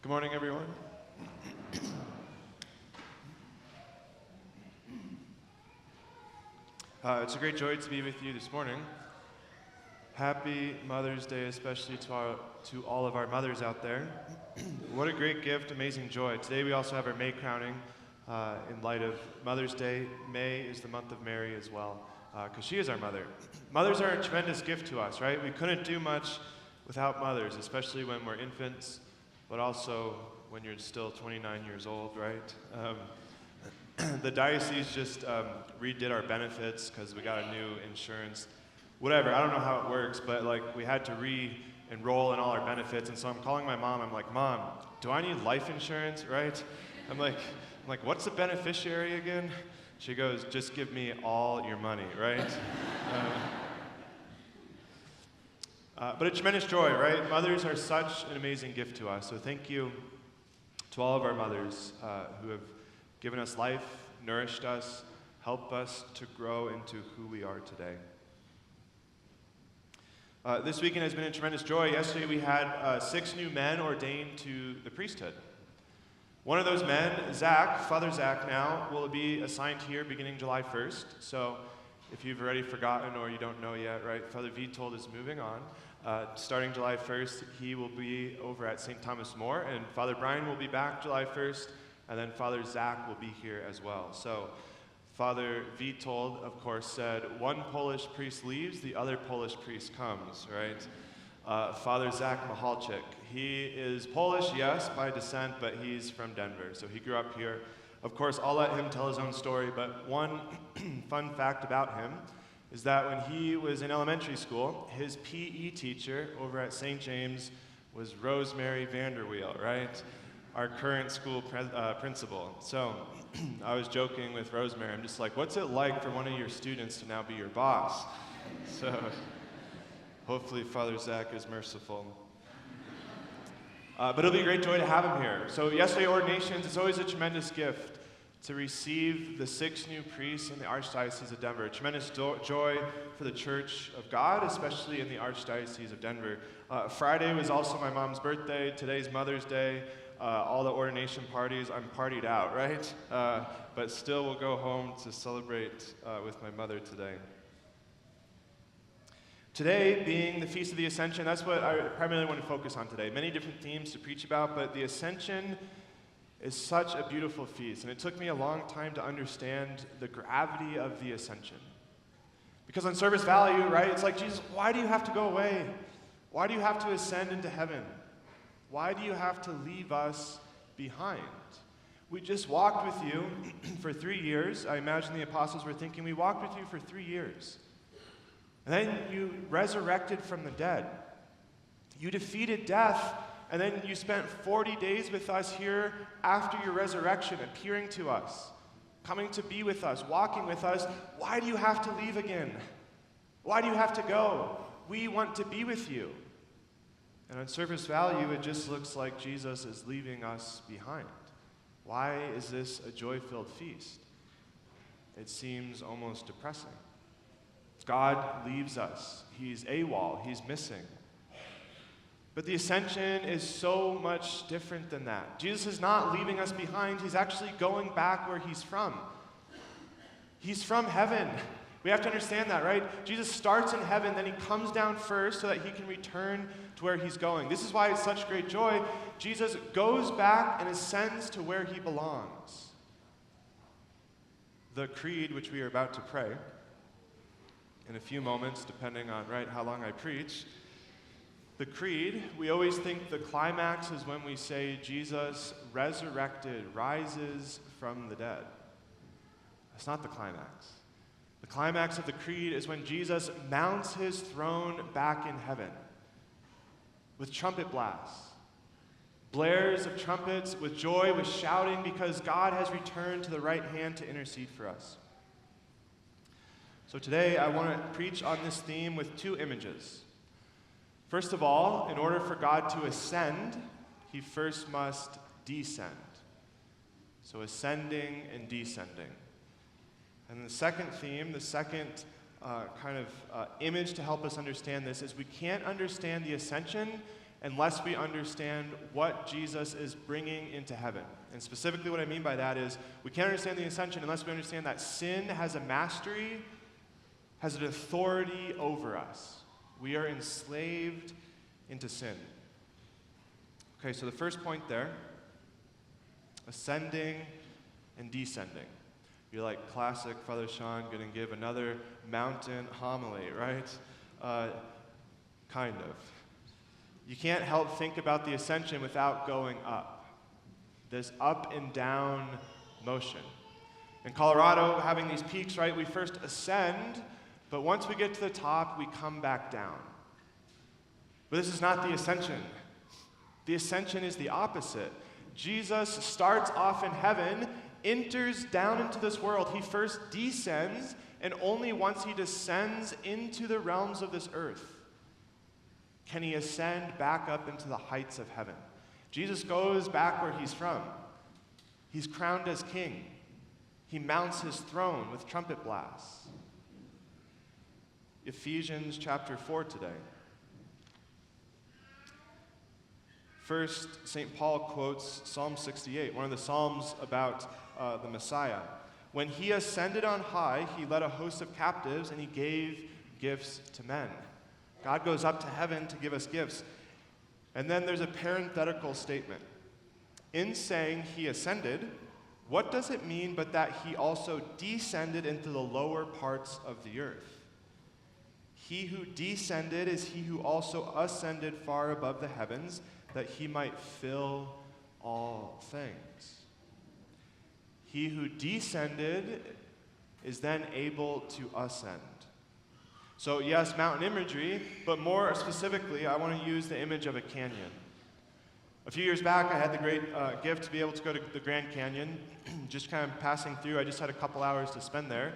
Good morning, everyone. It's a great joy to be with you this morning. Happy Mother's Day, especially to all of our mothers out there. What a great gift, amazing joy. Today we also have our May crowning in light of Mother's Day. May is the month of Mary as well, because she is our mother. Mothers are a tremendous gift to us, right? We couldn't do much without mothers, especially when we're infants, but also when you're still 29 years old, right? The diocese just redid our benefits because we got a new insurance. Whatever, I don't know how it works, but we had to re-enroll in all our benefits, and so I'm calling my mom. I'm like, Mom, do I need life insurance, right? I'm like, what's a beneficiary again? She goes, just give me all your money, right? But a tremendous joy, right? Mothers are such an amazing gift to us, so thank you to all of our mothers who have given us life, nourished us, helped us to grow into who we are today. This weekend has been a tremendous joy. Yesterday we had 6 new men ordained to the priesthood. One of those men, Zach, Father Zach now, will be assigned here beginning July 1st. So if you've already forgotten or you don't know yet, right, Father Vitold is moving on. Starting July 1st, he will be over at St. Thomas More, and Father Brian will be back July 1st, and then Father Zach will be here as well. So Father Vitold, of course, said, one Polish priest leaves, the other Polish priest comes, right? Father Zach Michalczyk, he is Polish, yes, by descent, but he's from Denver, so he grew up here. Of course, I'll let him tell his own story, but one fun fact about him is that when he was in elementary school, his PE teacher over at St. James was Rosemary Vanderweel, right? Our current school principal. So I was joking with Rosemary. I'm just like, what's it like for one of your students to now be your boss? So hopefully Father Zach is merciful. But it'll be a great joy to have him here. So yesterday, ordinations, it's always a tremendous gift to receive the 6 new priests in the Archdiocese of Denver. A tremendous joy for the Church of God, especially in the Archdiocese of Denver. Friday was also my mom's birthday. Today's Mother's Day. All the ordination parties, I'm partied out, right? But still we'll go home to celebrate with my mother today. Today, being the Feast of the Ascension, that's what I primarily want to focus on today. Many different themes to preach about, but the Ascension is such a beautiful feast, and it took me a long time to understand the gravity of the Ascension. Because on service value, right, it's like, Jesus, why do you have to go away? Why do you have to ascend into heaven? Why do you have to leave us behind? We just walked with you for 3 years. I imagine the apostles were thinking, we walked with you for 3 years. And then you resurrected from the dead. You defeated death, and then you spent 40 days with us here after your resurrection, appearing to us, coming to be with us, walking with us. Why do you have to leave again? Why do you have to go? We want to be with you. And on surface value, it just looks like Jesus is leaving us behind. Why is this a joy-filled feast? It seems almost depressing. God leaves us. He's AWOL. He's missing. But the Ascension is so much different than that. Jesus is not leaving us behind. He's actually going back where he's from. He's from heaven. We have to understand that, right? Jesus starts in heaven, then he comes down first so that he can return to where he's going. This is why it's such great joy. Jesus goes back and ascends to where he belongs. The creed, which we are about to pray in a few moments, depending on, right, how long I preach. The creed, we always think the climax is when we say Jesus resurrected, rises from the dead. That's not the climax. The climax of the creed is when Jesus mounts his throne back in heaven with trumpet blasts, blares of trumpets, with joy, with shouting, because God has returned to the right hand to intercede for us. So today I want to preach on this theme with 2 images. First of all, in order for God to ascend, he first must descend. So ascending and descending. And the second theme, the second image to help us understand this is we can't understand the Ascension unless we understand what Jesus is bringing into heaven. And specifically what I mean by that is we can't understand the ascension unless we understand that sin has a mastery, has an authority over us. We are enslaved into sin. Okay, so the first point there, ascending and descending. You're like, classic Father Sean, going to give another mountain homily, right? Kind of. You can't help think about the ascension without going up. This up and down motion. In Colorado, having these peaks, right, we first ascend, but once we get to the top, we come back down. But this is not the ascension. The ascension is the opposite. Jesus starts off in heaven, enters down into this world. He first descends, and only once he descends into the realms of this earth can he ascend back up into the heights of heaven. Jesus goes back where he's from. He's crowned as king. He mounts his throne with trumpet blasts. Ephesians chapter 4 today. First, St. Paul quotes Psalm 68, one of the psalms about the Messiah. When he ascended on high, he led a host of captives and he gave gifts to men. God goes up to heaven to give us gifts. And then there's a parenthetical statement. In saying he ascended, what does it mean but that he also descended into the lower parts of the earth? He who descended is he who also ascended far above the heavens, that he might fill all things. He who descended is then able to ascend. So yes, mountain imagery, but more specifically, I want to use the image of a canyon. A few years back, I had the great gift to be able to go to the Grand Canyon, just kind of passing through. I just had a couple hours to spend there.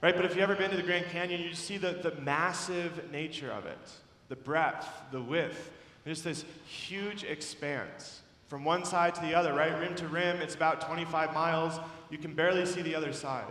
Right, but if you've ever been to the Grand Canyon, you see the massive nature of it, the breadth, the width. There's this huge expanse from one side to the other, right? Rim to rim, it's about 25 miles. You can barely see the other side.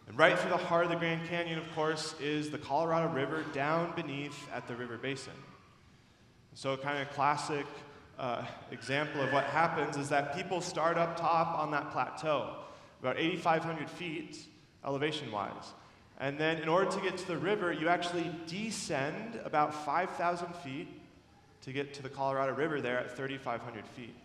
And right through the heart of the Grand Canyon, of course, is the Colorado River down beneath at the river basin. So a kind of classic example of what happens is that people start up top on that plateau, about 8,500 feet elevation-wise. And then in order to get to the river, you actually descend about 5,000 feet to get to the Colorado River there at 3,500 feet.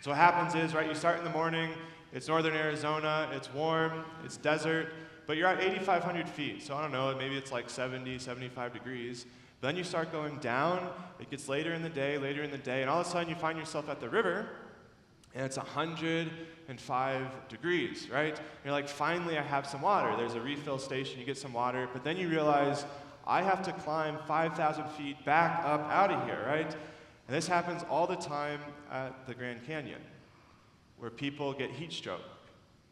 So what happens is, right, you start in the morning, it's northern Arizona, it's warm, it's desert, but you're at 8,500 feet. So I don't know, maybe it's like 70, 75 degrees. Then you start going down, it gets later in the day, and all of a sudden you find yourself at the river, and it's 105 degrees, right? You're like, finally I have some water. There's a refill station, you get some water, but then you realize, I have to climb 5,000 feet back up out of here, right? And this happens all the time at the Grand Canyon, where people get heat stroke.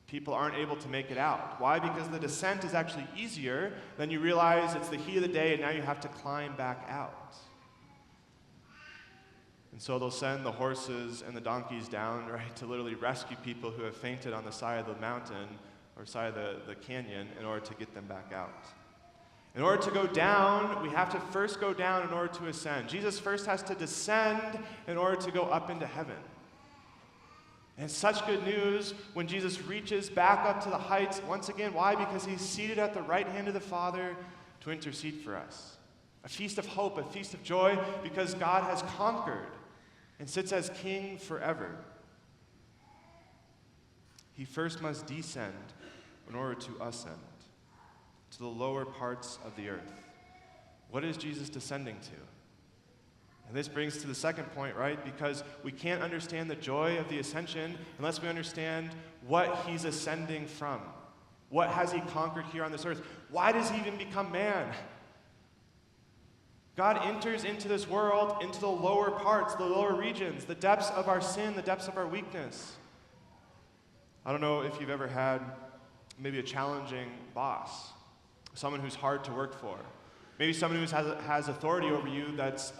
People aren't able to make it out. Why? Because the descent is actually easier. Then you realize it's the heat of the day, and now you have to climb back out. And so they'll send the horses and the donkeys down, right, to literally rescue people who have fainted on the side of the mountain or side of the canyon in order to get them back out. In order to go down, we have to first go down in order to ascend. Jesus first has to descend in order to go up into heaven. And it's such good news when Jesus reaches back up to the heights. Once again, why? Because he's seated at the right hand of the Father to intercede for us. A feast of hope, a feast of joy, because God has conquered and sits as king forever. He first must descend in order to ascend to the lower parts of the earth. What is Jesus descending to? And this brings to the second point, right? Because we can't understand the joy of the ascension unless we understand what he's ascending from. What has he conquered here on this earth? Why does he even become man? God enters into this world, into the lower parts, the lower regions, the depths of our sin, the depths of our weakness. I don't know if you've ever had maybe a challenging boss, someone who's hard to work for. Maybe someone who has authority over you that's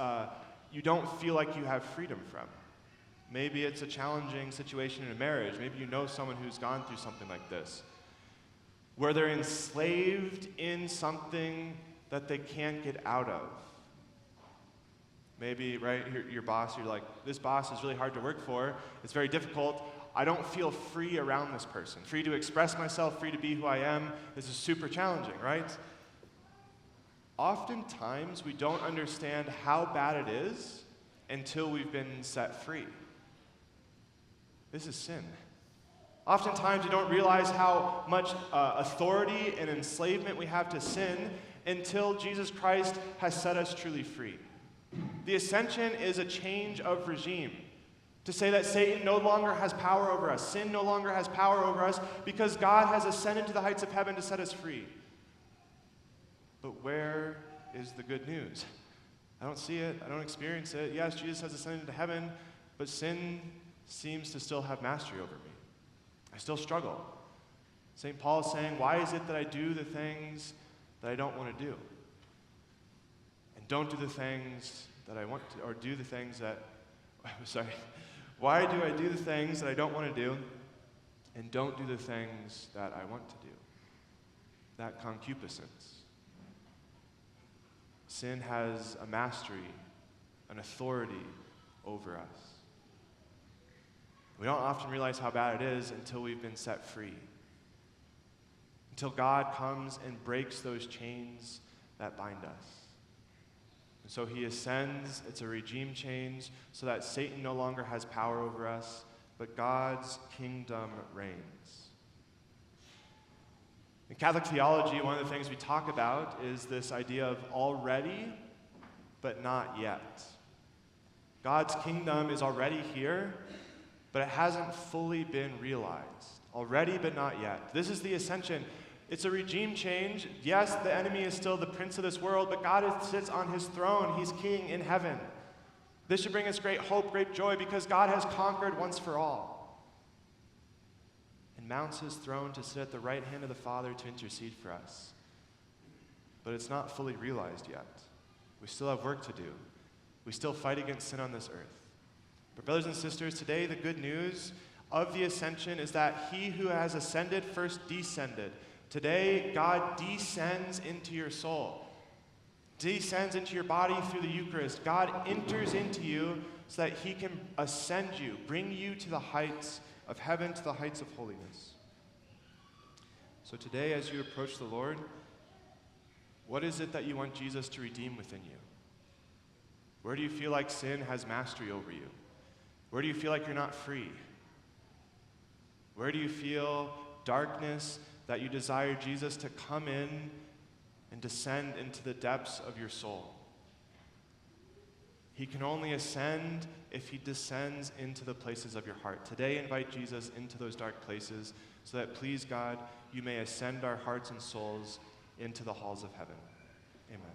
you don't feel like you have freedom from. Maybe it's a challenging situation in a marriage. Maybe you know someone who's gone through something like this, where they're enslaved in something that they can't get out of. Maybe, right, your boss, you're like, this boss is really hard to work for. It's very difficult. I don't feel free around this person, free to express myself, free to be who I am. This is super challenging, right? Oftentimes, we don't understand how bad it is until we've been set free. This is sin. Oftentimes, we don't realize how much authority and enslavement we have to sin until Jesus Christ has set us truly free. The ascension is a change of regime. To say that Satan no longer has power over us, sin no longer has power over us, because God has ascended to the heights of heaven to set us free. But where is the good news? I don't see it. I don't experience it. Yes, Jesus has ascended to heaven, but sin seems to still have mastery over me. I still struggle. St. Paul is saying, why is it that I do the things that I don't want to do? And don't do the things that I want to, or do the things that, why do I do the things that I don't want to do and don't do the things that I want to do? That concupiscence. Sin has a mastery, an authority over us. We don't often realize how bad it is until we've been set free. Until God comes and breaks those chains that bind us. And so he ascends, it's a regime change, so that Satan no longer has power over us, but God's kingdom reigns. In Catholic theology, one of the things we talk about is this idea of already, but not yet. God's kingdom is already here, but it hasn't fully been realized. Already, but not yet. This is the ascension. It's a regime change. Yes, the enemy is still the prince of this world, but God sits on his throne. He's king in heaven. This should bring us great hope, great joy, because God has conquered once for all and mounts his throne to sit at the right hand of the Father to intercede for us. But it's not fully realized yet. We still have work to do. We still fight against sin on this earth. But brothers and sisters, today the good news of the ascension is that he who has ascended first descended. Today, God descends into your soul, descends into your body through the Eucharist. God enters into you so that he can ascend you, bring you to the heights of heaven, to the heights of holiness. So today, as you approach the Lord, what is it that you want Jesus to redeem within you? Where do you feel like sin has mastery over you? Where do you feel like you're not free? Where do you feel darkness that you desire Jesus to come in and descend into the depths of your soul? He can only ascend if he descends into the places of your heart. Today, invite Jesus into those dark places so that, please God, you may ascend our hearts and souls into the halls of heaven. Amen.